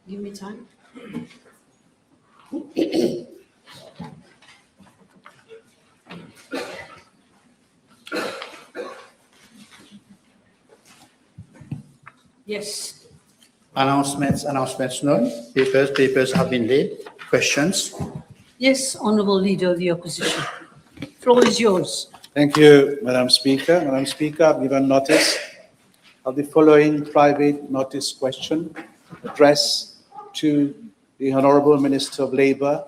Give me time. Yes. Announcements none. Papers have been laid. Questions? Yes, Honourable Leader of the Opposition. Floor is yours. Thank you, Madam Speaker. Madam Speaker, I've given notice of the following private notice question addressed to the Honourable Minister of Labour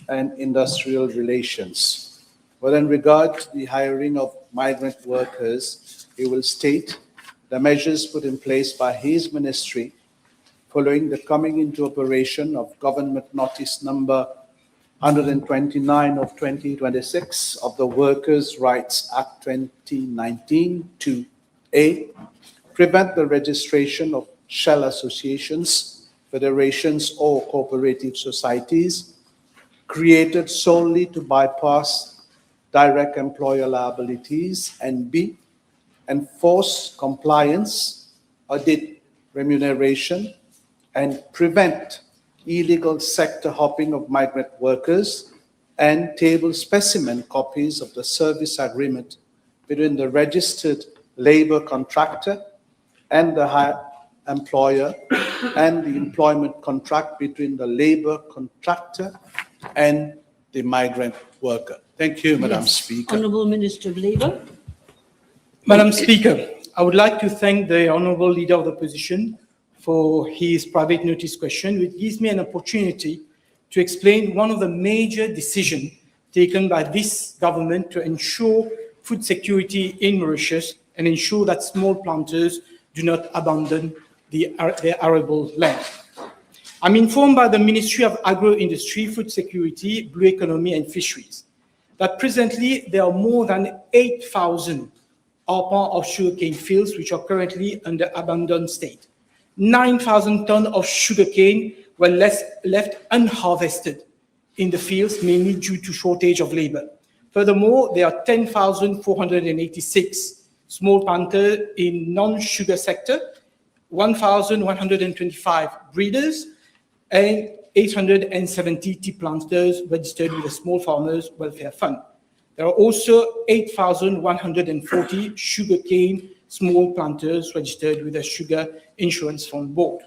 and Industrial Relations. Well, in regard to the hiring of migrant workers, he will state the measures put in place by his ministry following the coming into operation of Government Notice Number 129 of 2026 of the Workers' Rights Act 2019 to A, prevent the registration of shell associations, federations, or cooperative societies created solely to bypass direct employer liabilities, and B, enforce compliance, audit remuneration, and prevent illegal sector hopping of migrant workers, and table specimen copies of the service agreement between the registered labor contractor and the employer, and the employment contract between the labor contractor and the migrant worker. Thank you, Madam Speaker. Honourable Minister of Labour. Madam Speaker, I would like to thank the Honourable Leader of the Opposition for his private notice question, which gives me an opportunity to explain one of the major decisions taken by this government to ensure food security in Mauritius and ensure that small planters do not abandon their arable land. I'm informed by the Ministry of Agro-Industry, Food Security, Blue Economy and Fisheries that presently there are more than 8,000 arpents of sugarcane fields which are currently under abandoned state. 9,000 tons of sugarcane were left unharvested in the fields, mainly due to shortage of labor. Furthermore, there are 10,486 small planters in non-sugar sector, 1,125 breeders, and 870 tea planters registered with the Small Farmers Welfare Fund. There are also 8,140 sugarcane small planters registered with the Sugar Insurance Fund Board.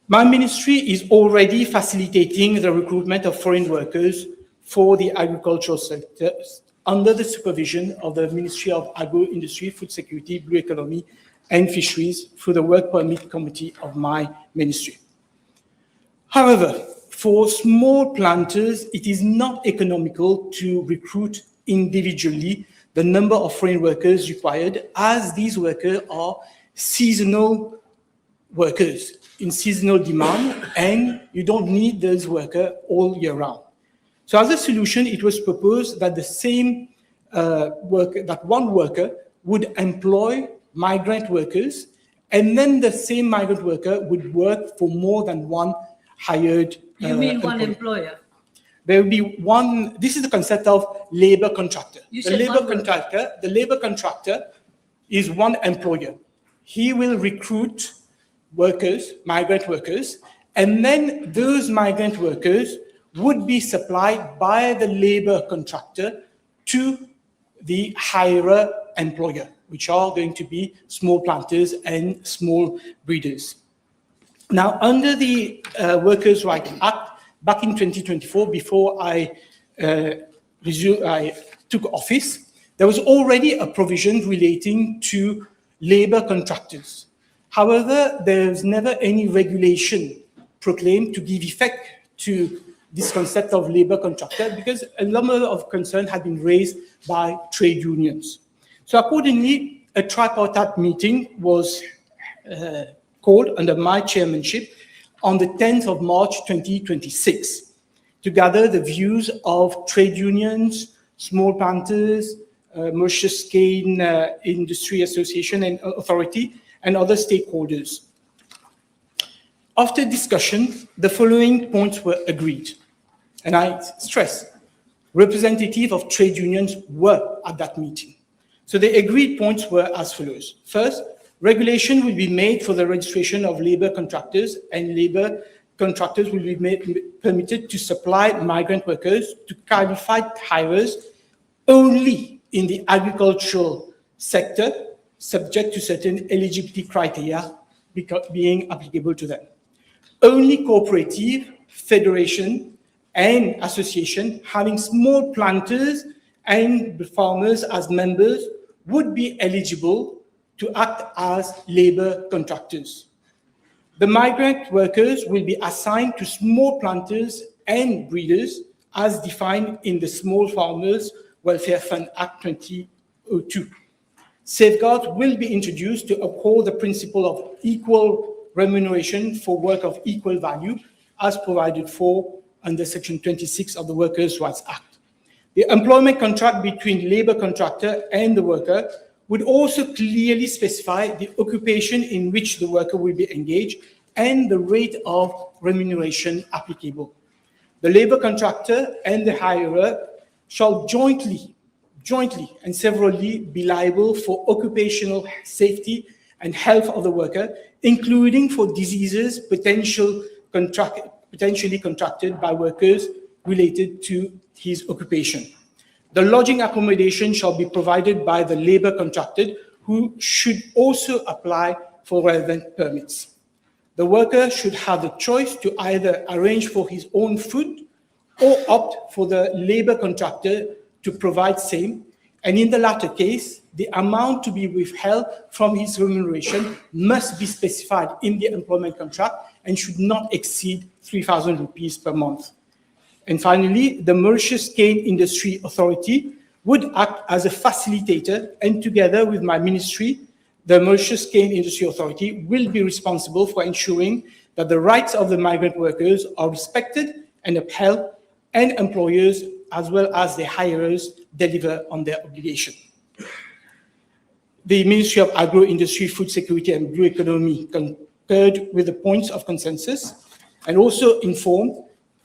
My ministry is already facilitating the recruitment of foreign workers for the agricultural sector under the supervision of the Ministry of Agro-Industry, Food Security, Blue Economy and Fisheries through the Work Permit Committee of my ministry. However, for small planters, it is not economical to recruit individually the number of foreign workers required, as these workers are seasonal workers in seasonal demand, and you don't need those workers all year round. So as a solution, it was proposed that the same one worker would employ migrant workers, and then the same migrant worker would work for more than one hired You mean one employer? There will be one. This is the concept of labor contractor. The labor contractor is one employer. He will recruit workers, migrant workers, and then those migrant workers would be supplied by the labor contractor to the hirer employer, which are going to be small planters and small breeders. Now, under the Workers' Rights Act, back in 2024, before I took office, there was already a provision relating to labor contractors. However, there's never any regulation proclaimed to give effect to this concept of labor contractor because a number of concerns had been raised by trade unions. So accordingly, a tripartite meeting was called under my chairmanship on the 10th of March 2026 to gather the views of trade unions, small planters, Mauritius Cane Industry Association and Authority, and other stakeholders. After discussion, the following points were agreed. And I stress, representatives of trade unions were at that meeting. So the agreed points were as follows. First, regulation will be made for the registration of labor contractors, and labor contractors will be permitted to supply migrant workers to qualified hirers only in the agricultural sector, subject to certain eligibility criteria being applicable to them. Only cooperative, federation, and association having small planters and farmers as members would be eligible to act as labor contractors. The migrant workers will be assigned to small planters and breeders as defined in the Small Farmers Welfare Fund Act 2002. Safeguards will be introduced to uphold the principle of equal remuneration for work of equal value as provided for under Section 26 of the Workers' Rights Act. The employment contract between labor contractor and the worker would also clearly specify the occupation in which the worker will be engaged and the rate of remuneration applicable. The labor contractor and the hirer shall jointly and severally be liable for occupational safety and health of the worker, including for diseases potentially contracted by workers related to his occupation. The lodging accommodation shall be provided by the labor contractor, who should also apply for relevant permits. The worker should have the choice to either arrange for his own food or opt for the labor contractor to provide same, and in the latter case, the amount to be withheld from his remuneration must be specified in the employment contract and should not exceed 3,000 rupees per month. And finally, the Mauritius Cane Industry Authority would act as a facilitator, and together with my ministry, the Mauritius Cane Industry Authority will be responsible for ensuring that the rights of the migrant workers are respected and upheld, and employers as well as the hirers deliver on their obligation. The Ministry of Agro-Industry, Food Security and Blue Economy concurred with the points of consensus and also informed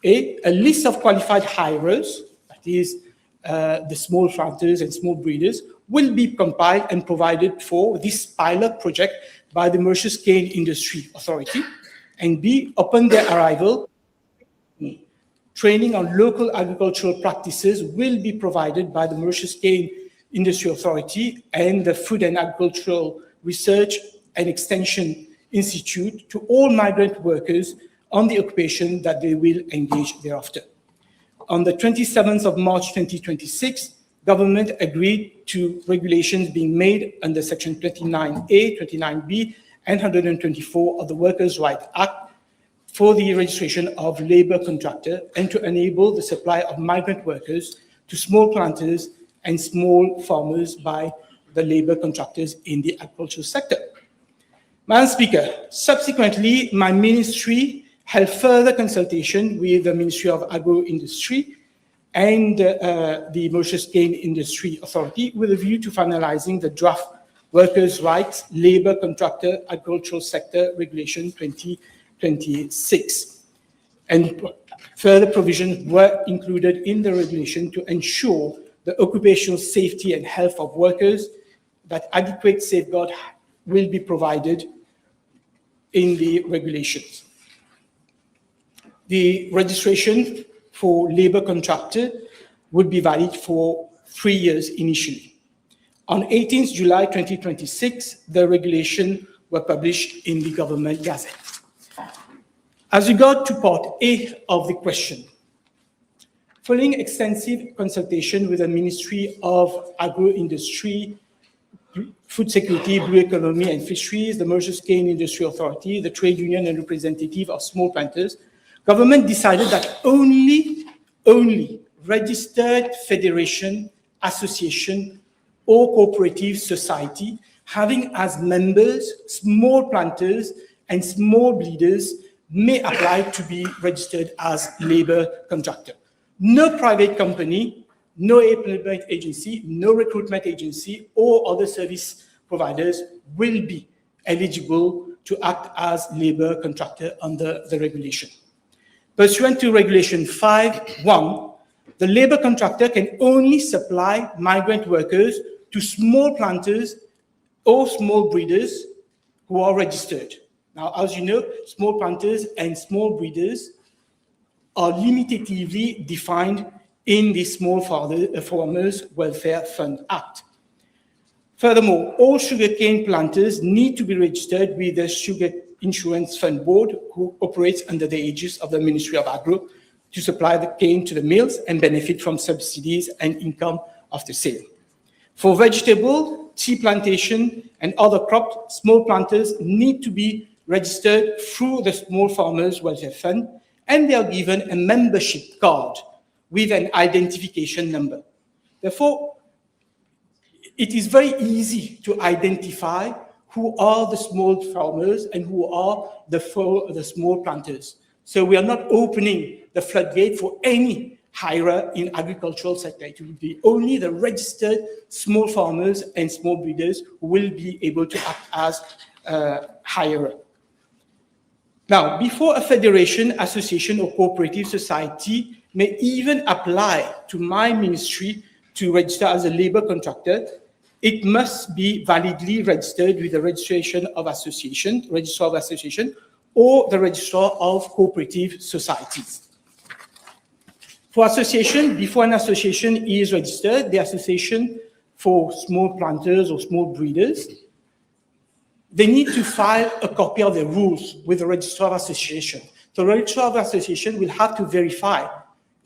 a list of qualified hirers, that is the small planters and small breeders, will be compiled and provided for this pilot project by the Mauritius Cane Industry Authority, and B, upon their arrival, training on local agricultural practices will be provided by the Mauritius Cane Industry Authority and the Food and Agricultural Research and Extension Institute to all migrant workers on the occupation that they will engage thereafter. On the 27th of March 2026, government agreed to regulations being made under Section 29A, 29B, and 124 of the Workers' Rights Act for the registration of labor contractor and to enable the supply of migrant workers to small planters and small farmers by the labor contractors in the agricultural sector. Madam Speaker, subsequently, my ministry held further consultation with the Ministry of Agro-Industry and the Mauritius Cane Industry Authority with a view to finalizing the draft Workers' Rights Labor Contractor Agricultural Sector Regulation 2026. And further provisions were included in the regulation to ensure the occupational safety and health of workers, that adequate safeguard will be provided in the regulations. The registration for labor contractor would be valid for 3 years initially. On 18th July 2026, the regulation were published in the Government Gazette. As regard to part A of the question, following extensive consultation with the Ministry of Agro-Industry, Food Security, Blue Economy and Fisheries, the Mauritius Cane Industry Authority, the trade union and representative of small planters, government decided that only registered federation, association, or cooperative society having as members small planters and small breeders may apply to be registered as labor contractor. No private company, no employment agency, no recruitment agency, or other service providers will be eligible to act as labor contractor under the regulation. Pursuant to Regulation 5.1, the labor contractor can only supply migrant workers to small planters or small breeders who are registered. Now, as you know, small planters and small breeders are limitatively defined in the Small Farmers Welfare Fund Act. Furthermore, all sugarcane planters need to be registered with the Sugar Insurance Fund Board, who operates under the aegis of the Ministry of Agro, to supply the cane to the mills and benefit from subsidies and income after sale. For vegetable, tea plantation, and other crops, small planters need to be registered through the Small Farmers Welfare Fund, and they are given a membership card with an identification number. Therefore, it is very easy to identify who are the small farmers and who are the small planters. So we are not opening the floodgate for any hirer in agricultural sector. It will be only the registered small farmers and small breeders who will be able to act as hirer. Now, before a federation, association, or cooperative society may even apply to my ministry to register as a labor contractor, it must be validly registered with the registrar of association, or the registrar of cooperative societies. For association, before an association is registered, the association for small planters or small breeders, they need to file a copy of the rules with the registrar of association. The registrar of association will have to verify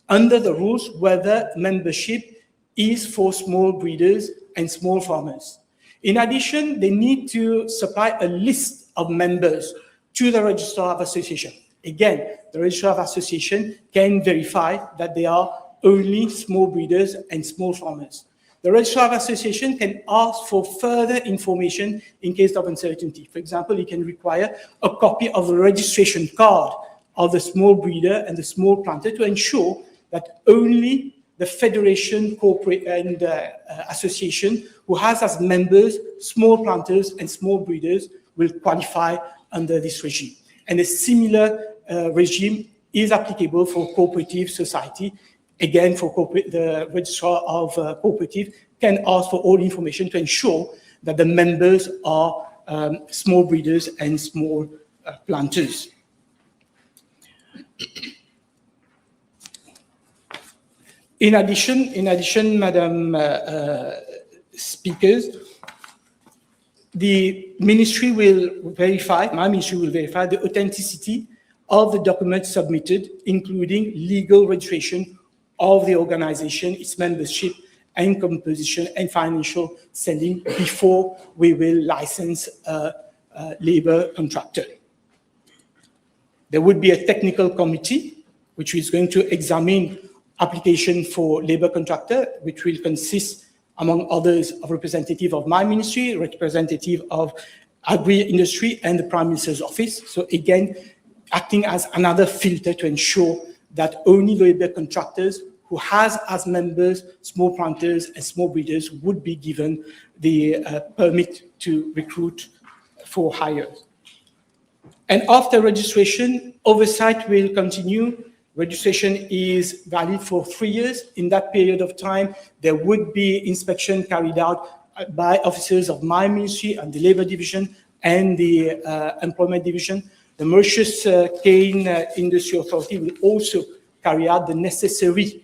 under the rules whether membership is for small breeders and small farmers. In addition, they need to supply a list of members to the registrar of association. Again, the registrar of association can verify that they are only small breeders and small farmers. The registrar of association can ask for further information in case of uncertainty. For example, he can require a copy of the registration card of the small breeder and the small planter to ensure that only the federation, corporate, and association who has as members small planters and small breeders will qualify under this regime. And a similar regime is applicable for cooperative society. Again, for the registrar of cooperative can ask for all information to ensure that the members are small breeders and small planters. In addition, Madam Speakers, the ministry will verify, my ministry will verify the authenticity of the documents submitted, including legal registration of the organization, its membership and composition and financial standing before we will license a labor contractor. There would be a technical committee which is going to examine application for labor contractor, which will consist, among others, of representative of my ministry, representative of agri-industry and the Prime Minister's office. So again, acting as another filter to ensure that only labor contractors who has as members small planters and small breeders would be given the permit to recruit for hire. And after registration, oversight will continue. Registration is valid for 3 years. In that period of time, there would be inspection carried out by officers of my ministry and the Labor Division and the Employment Division. The Mauritius Cane Industry Authority will also carry out the necessary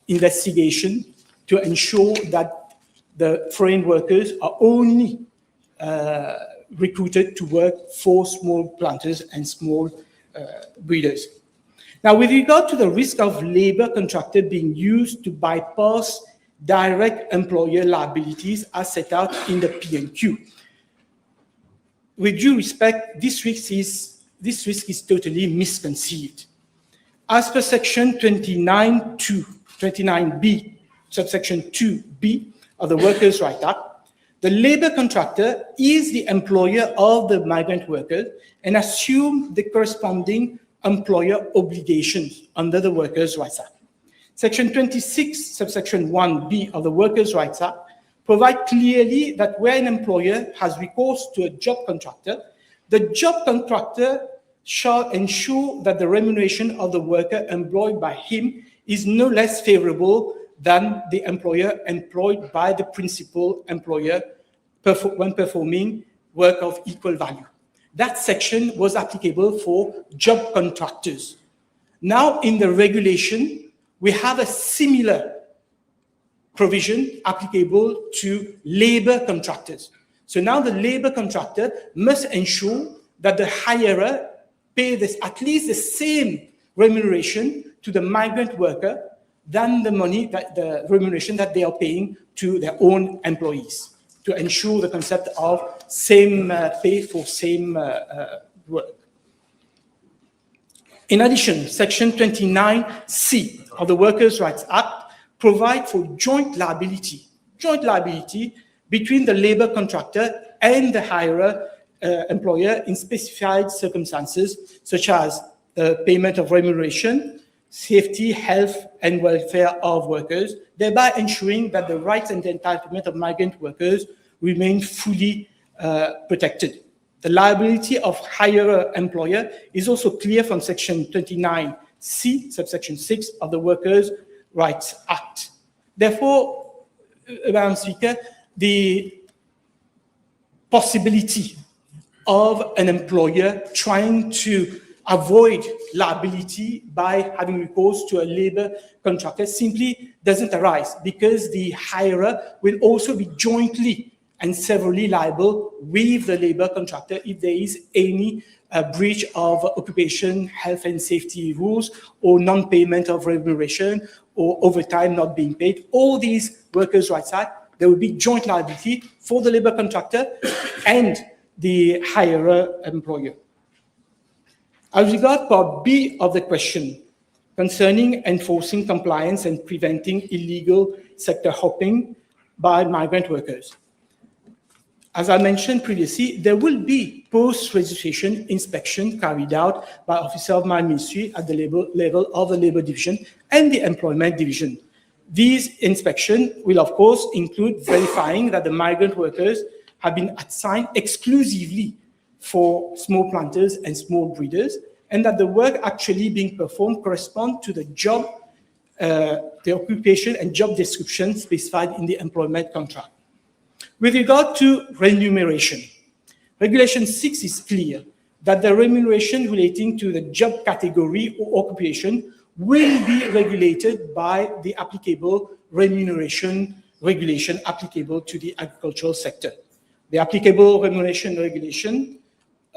investigation to ensure that the foreign workers are only recruited to work for small planters and small breeders. Now, with regard to the risk of labor contractor being used to bypass direct employer liabilities as set out in the PNQ, with due respect, this risk is totally misconceived. As per section 29B, subsection 2B of the Workers' Rights Act, the labor contractor is the employer of the migrant workers and assumes the corresponding employer obligations under the Workers' Rights Act. Section 26, subsection 1B of the Workers' Rights Act provide clearly that where an employer has recourse to a job contractor The job contractor shall ensure that the remuneration of the worker employed by him is no less favorable than the employer employed by the principal employer when performing work of equal value. That section was applicable for job contractors. Now, in the regulation, we have a similar provision applicable to labor contractors. So now the labor contractor must ensure that the hirer pay at least the same remuneration to the migrant worker than the remuneration that they are paying to their own employees, to ensure the concept of same pay for same work. In addition, Section 29C of the Workers' Rights Act provides for joint liability between the labor contractor and the hirer employer in specified circumstances, such as payment of remuneration, safety, health, and welfare of workers, thereby ensuring that the rights and entitlement of migrant workers remain fully protected. The liability of hirer employer is also clear from Section 29C, subsection 6 of the Workers' Rights Act. Therefore, Madam Speaker, the possibility of an employer trying to avoid liability by having recourse to a labor contractor simply doesn't arise, because the hirer will also be jointly and severally liable with the labor contractor if there is any breach of occupation, health and safety rules, or non-payment of remuneration, or overtime not being paid. All these Workers' Rights Act, there will be joint liability for the labor contractor and the hirer employer. As regards Part B of the question concerning enforcing compliance and preventing illegal sector hopping by migrant workers, as I mentioned previously, there will be post-registration inspection carried out by officers of my ministry at the level of the Labour Division and the Employment Division. These inspections will, of course, include verifying that the migrant workers have been assigned exclusively for small planters and small breeders, and that the work actually being performed corresponds to the job, the occupation and job description specified in the employment contract. With regard to remuneration, Regulation 6 is clear that the remuneration relating to the job category or occupation will be regulated by the applicable remuneration regulation applicable to the agricultural sector. The applicable remuneration regulation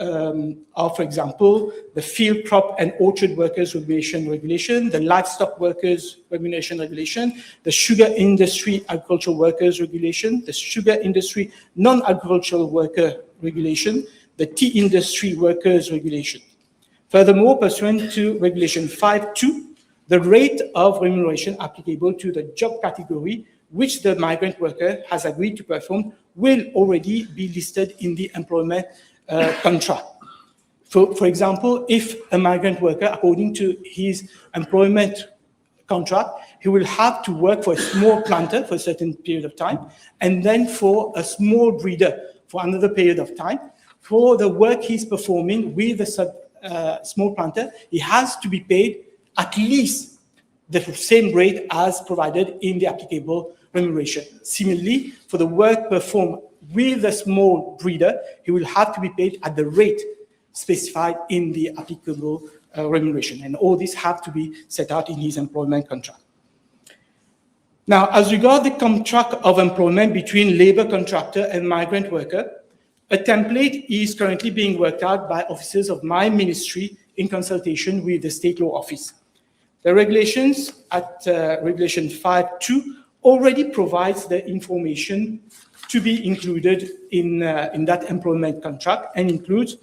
are, for example, the Field Crop and Orchard Workers Remuneration Regulation, the Livestock Workers Remuneration Regulation, the Sugar Industry Agricultural Workers Regulation, the Sugar Industry Non-Agricultural Worker Regulation, the Tea Industry Workers Regulation. Furthermore, pursuant to Regulation 5.2, the rate of remuneration applicable to the job category which the migrant worker has agreed to perform will already be listed in the employment contract. For example, if a migrant worker, according to his employment contract, he will have to work for a small planter for a certain period of time, and then for a small breeder for another period of time. For the work he's performing with the small planter, he has to be paid at least the same rate as provided in the applicable remuneration. Similarly, for the work performed with a small breeder, he will have to be paid at the rate specified in the applicable remuneration. And all this have to be set out in his employment contract. Now, as regards the contract of employment between labor contractor and migrant worker, a template is currently being worked out by officers of my ministry in consultation with the State Law Office. The regulations at Regulation 5.2 already provides the information to be included in that employment contract, and includes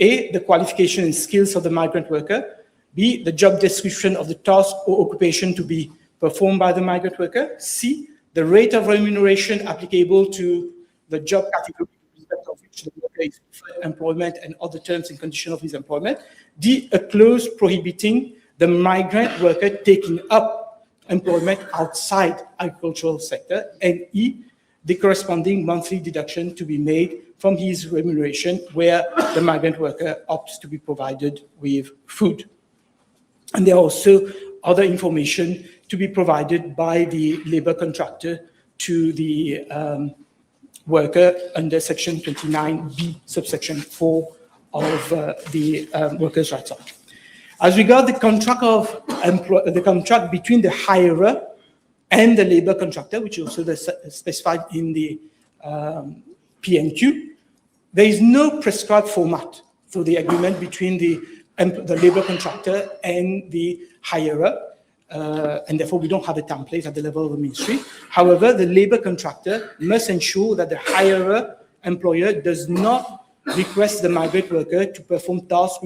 A, the qualification and skills of the migrant worker, B, the job description of the task or occupation to be performed by the migrant worker, C, the rate of remuneration applicable to the job category with respect of which the worker is offered employment and other terms and conditions of his employment, D, a clause prohibiting the migrant worker taking up employment outside agricultural sector, and E, the corresponding monthly deduction to be made from his remuneration where the migrant worker opts to be provided with food. And there are also other information to be provided by the labor contractor to the worker under Section 29B, subsection 4 of the Workers' Rights Act. As regards the contract between the hirer and the labor contractor, which is also specified in the PNQ, there is no prescribed format for the agreement between the labor contractor and the hirer, and therefore we don't have a template at the level of the ministry. However, the labor contractor must ensure that the hirer employer does not request the migrant worker to perform tasks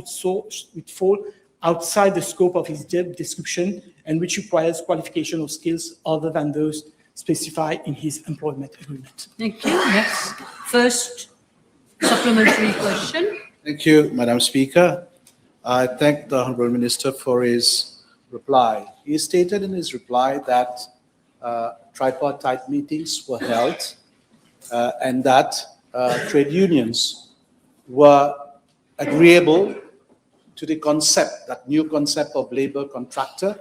which fall outside the scope of his job description and which requires qualification or skills other than those specified in his employment agreement. Thank you. Next, first supplementary question. Thank you, Madam Speaker. I thank the Honourable Minister for his reply. He stated in his reply that tripartite meetings were held and that trade unions were agreeable to the concept, that new concept of labor contractor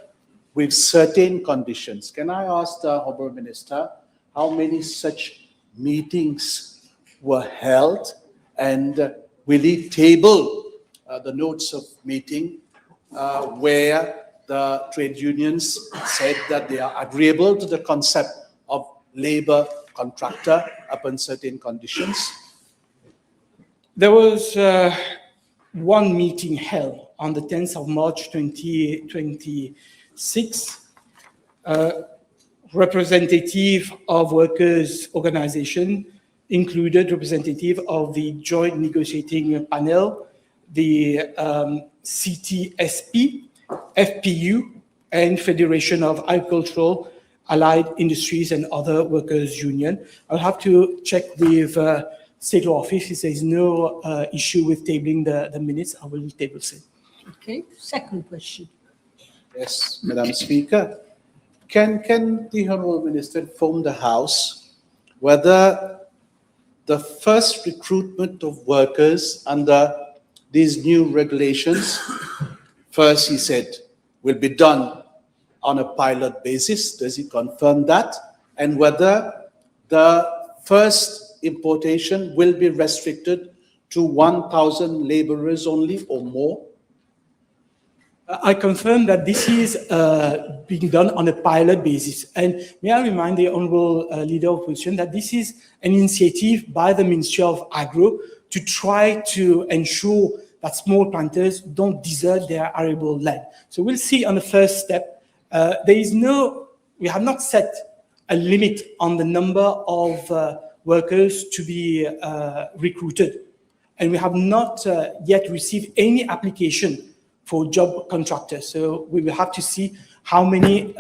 with certain conditions. Can I ask the Honourable Minister how many such meetings were held, and will he table the notes of meeting where the trade unions said that they are agreeable to the concept of labor contractor upon certain conditions? There was one meeting held on the 10th of March 2026. Representative of workers' organization included representative of the joint negotiating panel, the CTSP, FPU, and Federation of Agricultural Allied Industries and other workers' union. I'll have to check with State Law Office. If there is no issue with tabling the minutes, I will table it. Okay, second question. Yes, Madam Speaker. Can the Honourable Minister inform the House whether the first recruitment of workers under these new regulations, first he said, will be done on a pilot basis? Does he confirm that? And whether the first importation will be restricted to 1,000 laborers only or more? I confirm that this is being done on a pilot basis. And may I remind the Honourable Leader of Opposition that this is an initiative by the Ministry of Agro to try to ensure that small planters don't desert their arable land. So we'll see on the first step. We have not set a limit on the number of workers to be recruited. And we have not yet received any application for job contractors. So we will have to see how many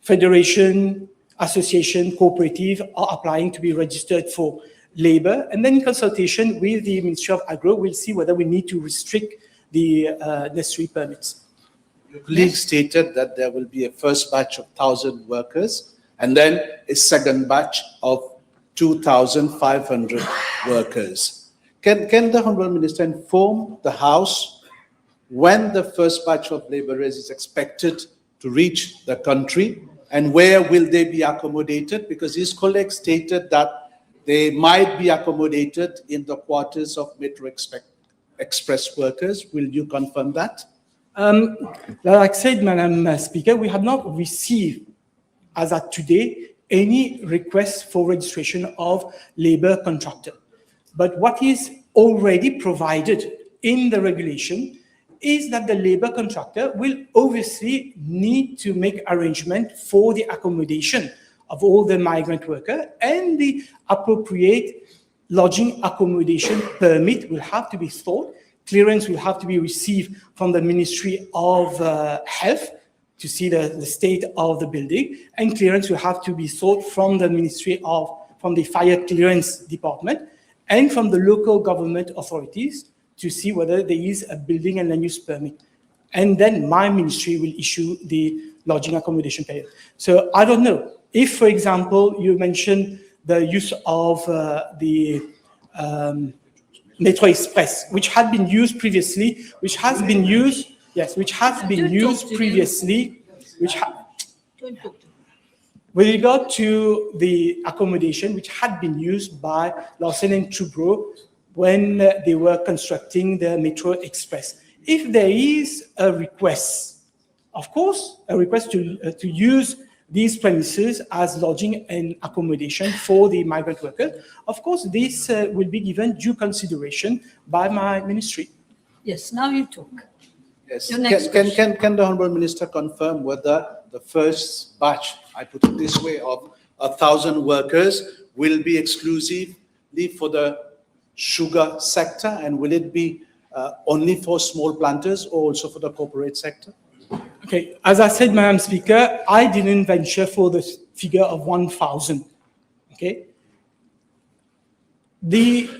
federation, association, cooperative are applying to be registered for labor. And then in consultation with the Ministry of Agro, we'll see whether we need to restrict the necessary permits. Your colleague stated that there will be a first batch of 1,000 workers and then a second batch of 2,500 workers. Can the Honourable Minister inform the House when the first batch of laborers is expected to reach the country and where will they be accommodated? Because his colleague stated that they might be accommodated in the quarters of Metro Express workers. Will you confirm that? Like I said, Madam Speaker, we have not received, as at today, any request for registration of labor contractor. But what is already provided in the regulation is that the labor contractor will obviously need to make arrangement for the accommodation of all the migrant workers, and the appropriate lodging accommodation permit will have to be sought. Clearance will have to be received from the Ministry of Health to see the state of the building, and clearance will have to be sought from the from the Fire Clearance Department and from the local government authorities to see whether there is a building and land use permit. And then my ministry will issue the lodging accommodation period. So I don't know. If, for example, you mentioned the use of the Metro Express, which had been used previously, which has been used, yes, which has been Don't talk used to him. previously, Don't talk to me. with regard to the accommodation which had been used by Larsen and Toubro when they were constructing the Metro Express. If there is a request, of course, a request to use these premises as lodging and accommodation for the migrant workers, of course, this will be given due consideration by my ministry. Yes, now you talk. Yes. Your next Can the Honourable Minister confirm whether the first batch, I put it this way, of 1,000 workers will be exclusively for the sugar sector, and will it be only for small planters or also for the corporate sector? Okay, as I said, Madam Speaker, I didn't venture for the figure of 1,000. Okay, the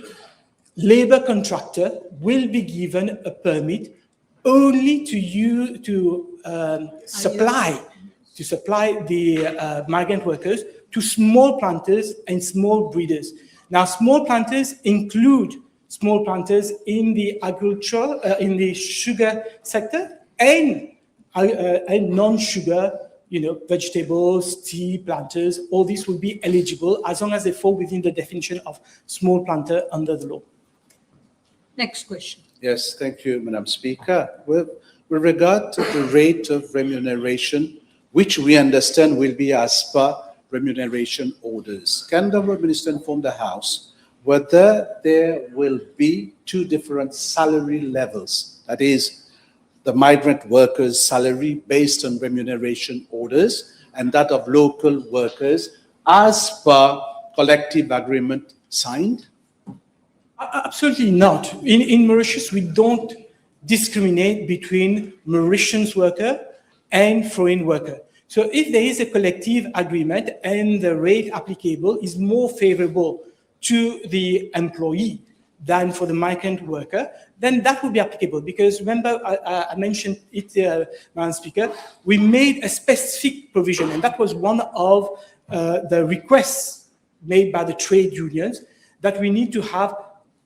labor contractor will be given a permit only to supply the migrant workers to small planters and small breeders. Now, small planters include small planters in the agricultural, in the sugar sector, and non-sugar, vegetables, tea planters. All these will be eligible as long as they fall within the definition of small planter under the law. Next question. Yes, thank you, Madam Speaker. With regard to the rate of remuneration, which we understand will be as per remuneration orders, can the Honourable Minister inform the House whether there will be two different salary levels, that is, the migrant workers' salary based on remuneration orders and that of local workers as per collective agreement signed? Absolutely not. In Mauritius, we don't discriminate between Mauritian worker and foreign worker. So if there is a collective agreement and the rate applicable is more favorable to the employee than for the migrant worker, then that would be applicable. Because remember, I mentioned it, Madam Speaker, we made a specific provision, and that was one of the requests made by the trade unions, that we need to have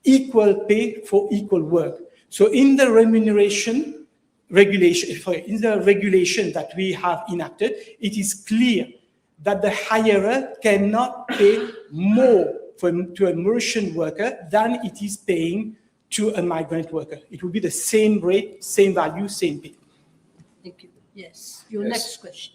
equal pay for equal work. So in the remuneration regulation, that we have enacted, it is clear that the hirer cannot pay more to a Mauritian worker than it is paying to a migrant worker. It will be the same rate, same value, same pay. Thank you. Yes. Your Yes. next question.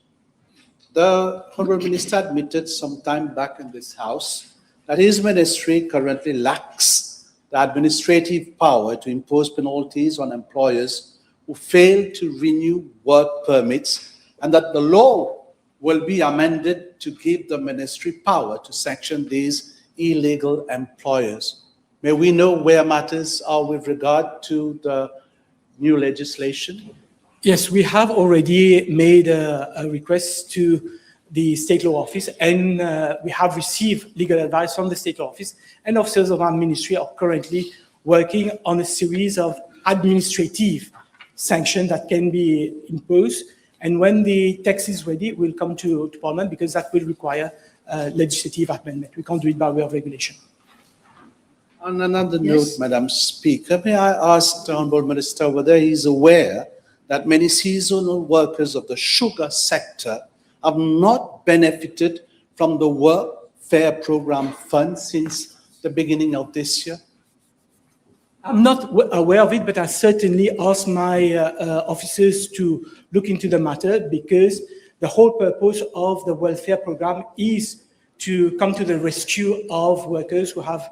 The Honourable Minister admitted some time back in this House that his ministry currently lacks the administrative power to impose penalties on employers who fail to renew work permits, and that the law will be amended to give the ministry power to sanction these illegal employers. May we know where matters are with regard to the new legislation? Yes, we have already made a request to the State Law Office, and we have received legal advice from the State Law Office, and officers of our ministry are currently working on a series of administrative sanctions that can be imposed. And when the text is ready, we'll come to Parliament, because that will require legislative amendment. We can't do it by way of regulation. On another Yes. note, Madam Speaker, may I ask the Honourable Minister whether he is aware that many seasonal workers of the sugar sector have not benefited from the Workfare Programme Fund since the beginning of this year? I'm not aware of it, but I certainly ask my officers to look into the matter, because the whole purpose of the welfare program is to come to the rescue of workers who have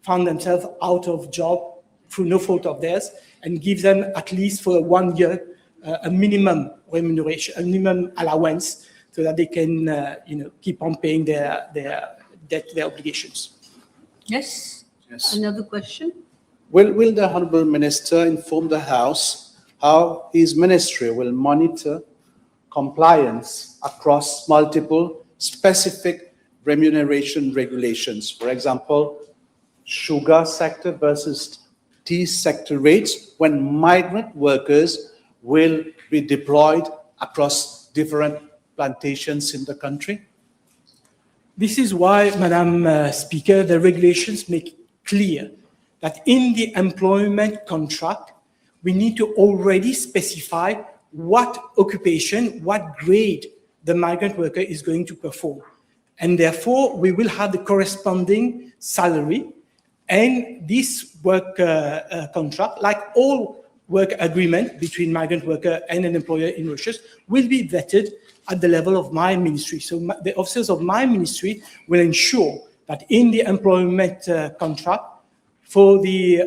found themselves out of job through no fault of theirs, and give them, at least for 1 year, a minimum remuneration, a minimum allowance, so that they can keep on paying their debt, their obligations. Yes. Yes. Another question. Will the Honourable Minister inform the House how his ministry will monitor compliance across multiple specific remuneration regulations? For example, sugar sector versus tea sector rates, when migrant workers will be deployed across different plantations in the country? This is why, Madam Speaker, the regulations make clear that in the employment contract, we need to already specify what occupation, what grade the migrant worker is going to perform. And therefore, we will have the corresponding salary. And this work contract, like all work agreement between migrant worker and an employer in Mauritius, will be vetted at the level of my ministry. So the officers of my ministry will ensure that in the employment contract, for the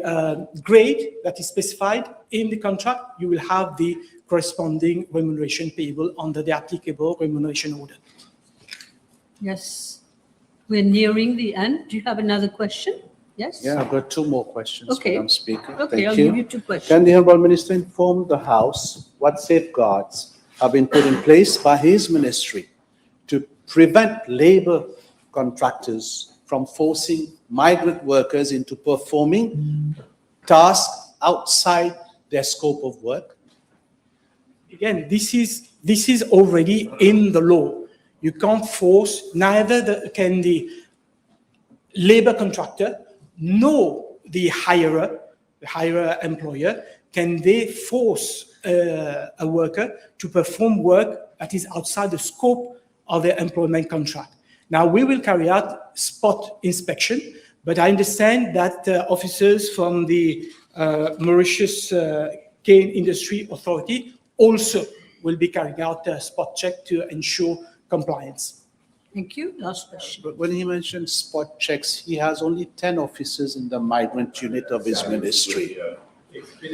grade that is specified in the contract, you will have the corresponding remuneration payable under the applicable remuneration order. Yes. We're nearing the end. Do you have another question? Yes? Yeah, I've got two more questions, Okay. Madam Speaker. Okay, Thank I'll you. give you 2 questions. Can the Honourable Minister inform the House what safeguards have been put in place by his ministry to prevent labour contractors from forcing migrant workers into performing tasks outside their scope of work? Again, this is already in the law. You can't force, neither can the labor contractor nor the hirer employer, can they force a worker to perform work that is outside the scope of their employment contract. Now, we will carry out spot inspection, but I understand that officers from the Mauritius Cane Industry Authority also will be carrying out a spot check to ensure compliance. Thank you. Last question. But when he mentioned spot checks, he has only 10 officers in the migrant unit of his ministry.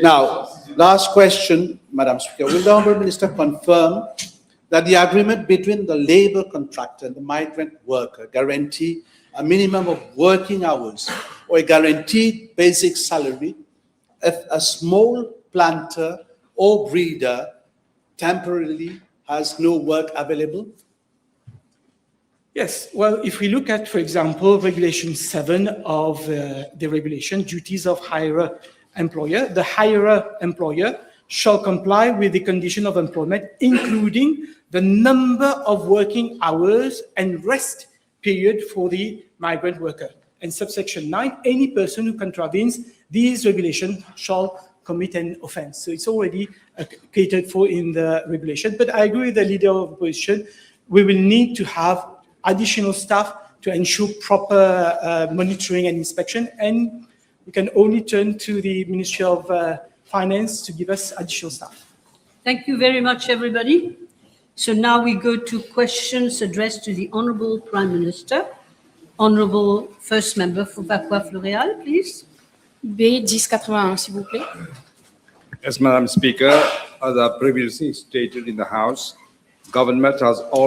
Now, last question, Madam Speaker. Will the Honourable Minister confirm that the agreement between the labour contractor and the migrant worker guarantee a minimum of working hours or a guaranteed basic salary if a small planter or breeder temporarily has no work available? Yes, well, if we look at, for example, Regulation 7 of the regulation, duties of hirer employer, the hirer employer shall comply with the condition of employment, including the number of working hours and rest period for the migrant worker. And subsection 9, any person who contravenes these regulations shall commit an offense. So it's already catered for in the regulation. But I agree with the leader of opposition, we will need to have additional staff to ensure proper monitoring and inspection, and we can only turn to the Ministry of Finance to give us additional staff. Thank you very much, everybody. So now we go to questions addressed to the Honourable Prime Minister. Honourable First Member for Vacqua-Floréal, please. B 1081, s'il vous plaît. Yes, Madam Speaker, as I previously stated in the House, government has